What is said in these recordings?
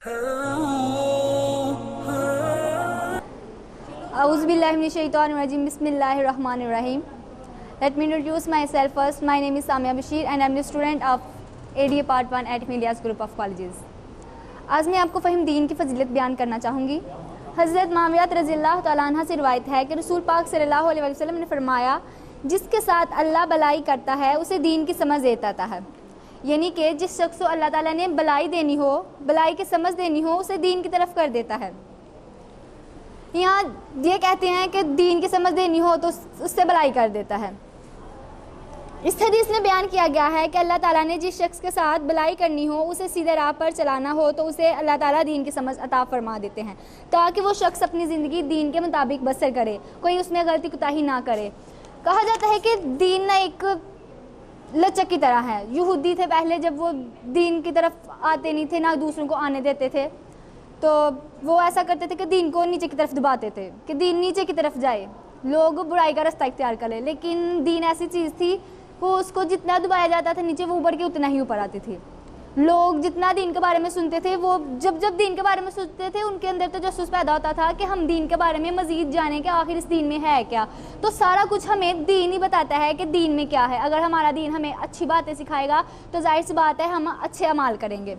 A'udhu billahi minash shaitanir rajim. Bismillahir rahmanir rahim. Let me introduce myself first. My name is Samia Bashir and I am the student of ADA Part 1 at Himalayas Group of Colleges. आज मैं आपको फ़हीम दीन की फ़जीलत बयान करना चाहूँगी। हज़रत माविया रज़ियल्लाहु तआला अन्हा से रिवायत है कि रसूल पाक सल्लल्लाहु अलैहि वसल्लम ने फरमाया, जिसके साथ अल्लाह भलाई करता है उसे दीन की समझ देता है। यानी कि जिस शख्स को अल्लाह ताला ने भलाई देनी हो, भलाई की समझ देनी हो, उसे दीन की तरफ कर देता है। यहाँ ये कहते हैं कि दीन की समझ देनी हो तो उससे भलाई कर देता है। इस हदीस में बयान किया गया है कि अल्लाह ताला ने जिस शख्स के साथ भलाई करनी हो, उसे सीधे राह पर चलाना हो, तो उसे अल्लाह ताला दीन की समझ अता फरमा देते हैं ताकि वो शख्स अपनी ज़िंदगी दीन के मुताबिक बसर करे, कोई उसमें गलती कोताही ना करे। कहा जाता है कि दीन ना एक लचक की तरह है। यहूदी थे पहले, जब वो दीन की तरफ आते नहीं थे, ना दूसरों को आने देते थे, तो वो ऐसा करते थे कि दीन को नीचे की तरफ दबाते थे कि दीन नीचे की तरफ जाए, लोग बुराई का रास्ता इख्तियार करें। लेकिन दीन ऐसी चीज़ थी, वो उसको जितना दबाया जाता था नीचे, वो उभर के उतना ही ऊपर आती थी। लोग जितना दीन के बारे में सुनते थे, वो जब दीन के बारे में सुनते थे, उनके अंदर तो जसूस पैदा होता था कि हम दीन के बारे में मज़ीद जानें कि आखिर इस दीन में है क्या। तो सारा कुछ हमें दीन ही बताता है कि दीन में क्या है। अगर हमारा दीन हमें अच्छी बातें सिखाएगा तो जाहिर सी बात है हम अच्छे अमाल करेंगे।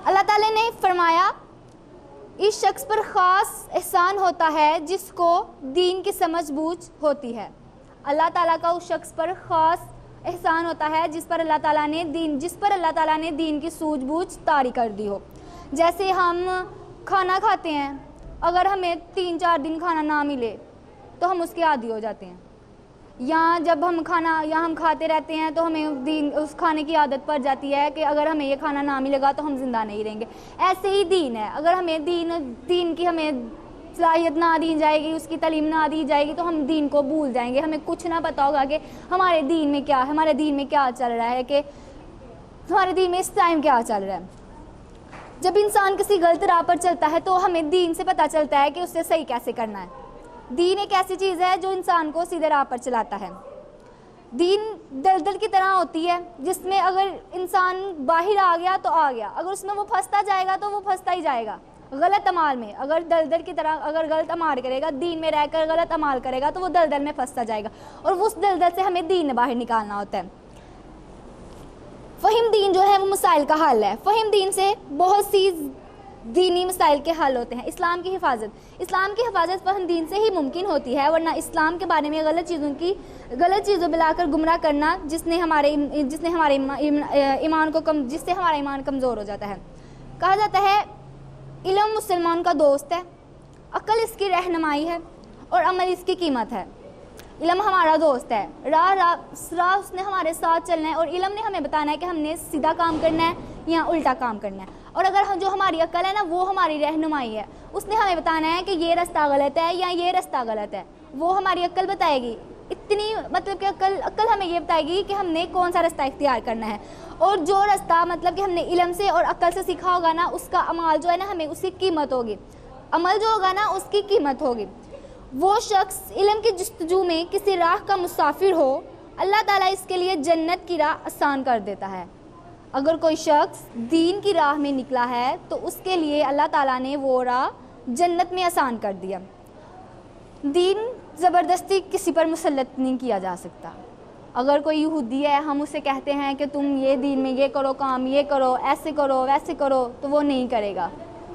अल्लाह ताला ने फरमाया, इस शख्स पर ख़ास एहसान होता है जिसको दीन की समझ बूझ होती है। अल्लाह ताला का उस शख्स पर ख़ास एहसान होता है जिस पर अल्लाह ताला ने दीन की सूझबूझ तारी कर दी हो। जैसे हम खाना खाते हैं, अगर हमें 3-4 दिन खाना ना मिले तो हम उसके आदी हो जाते हैं। या जब हम खाते रहते हैं तो हमें दीन उस खाने की आदत पड़ जाती है कि अगर हमें ये खाना ना मिलेगा तो हम ज़िंदा नहीं रहेंगे। ऐसे ही दीन है, अगर हमें दीन की हमें सलाहियत ना दी जाएगी, उसकी तालीम ना दी जाएगी, तो हम दीन को भूल जाएंगे। हमें कुछ ना पता होगा कि हमारे दीन में क्या है, हमारे दीन में क्या चल रहा है, कि हमारे दीन में इस टाइम क्या चल रहा है। जब इंसान किसी गलत राह पर चलता है तो हमें दीन से पता चलता है कि उससे सही कैसे करना है। दीन एक ऐसी चीज़ है जो इंसान को सीधे राह पर चलाता है। दीन दलदल की तरह होती है जिसमें अगर इंसान बाहर आ गया तो आ गया, अगर उसमें वो फंसता जाएगा तो वो फंसता ही जाएगा। गलत अमाल में अगर दलदल की तरह अगर गलत अमाल करेगा, दीन में रहकर गलत अमाल करेगा, तो वो दलदल में फंसता जाएगा और उस दलदल से हमें दीन बाहर निकालना होता है। फ़हीम दीन जो है वो मसाइल का हल है। फ़हीम दीन से बहुत सी दीनी मसाइल के हल होते हैं। इस्लाम की हिफाजत फ़हीम दीन से ही मुमकिन होती है, वरना इस्लाम के बारे में गलत चीज़ों में लाकर गुमराह करना जिससे हमारे ईमान कमज़ोर हो जाता है। कहा जाता है, इल्म मुसलमान का दोस्त है, अक्ल इसकी रहनुमाई है और अमल इसकी कीमत है। इल्म हमारा दोस्त है, राह उसने हमारे साथ चलना है और इल्म ने हमें बताना है कि हमने सीधा काम करना है या उल्टा काम करना है। और अगर जो हमारी अक्ल है ना, वो हमारी रहनुमाई है, उसने हमें बताना है कि ये रास्ता गलत है या ये रास्ता गलत है। वो हमारी अक्ल बताएगी, इतनी मतलब कि अक्ल हमें ये बताएगी कि हमने कौन सा रास्ता इख्तियार करना है। और जो रास्ता मतलब कि हमने इल्म से और अक्ल से सीखा होगा ना, उसका अमाल जो है ना, हमें उसकी कीमत होगी। अमल जो होगा ना, उसकी कीमत होगी। वो शख्स इल्म की जस्तजू में किसी राह का मुसाफिर हो, अल्लाह ताला इसके लिए जन्नत की राह आसान कर देता है। अगर कोई शख्स दीन की राह में निकला है तो उसके लिए अल्लाह ताला ने वो राह जन्नत में आसान कर दिया। दीन ज़बरदस्ती किसी पर मुसल्लत नहीं किया जा सकता। अगर कोई यहूदी है, हम उसे कहते हैं कि तुम ये दीन में ये करो, काम ये करो, ऐसे करो, वैसे करो, तो वो नहीं करेगा।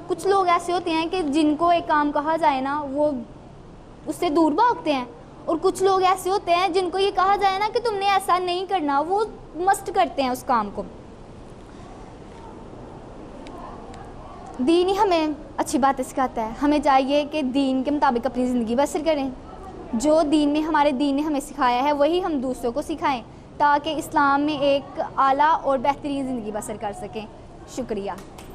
कुछ लोग ऐसे होते हैं कि जिनको एक काम कहा जाए ना, वो उससे दूर भागते हैं, और कुछ लोग ऐसे होते हैं जिनको ये कहा जाए ना कि तुमने ऐसा नहीं करना, वो मस्ट करते हैं उस काम को। दीन ही हमें अच्छी बातें सिखाता है। हमें चाहिए कि दीन के मुताबिक अपनी ज़िंदगी बसर करें। जो हमारे दीन ने हमें सिखाया है वही हम दूसरों को सिखाएं, ताकि इस्लाम में एक आला और बेहतरीन ज़िंदगी बसर कर सकें। शुक्रिया।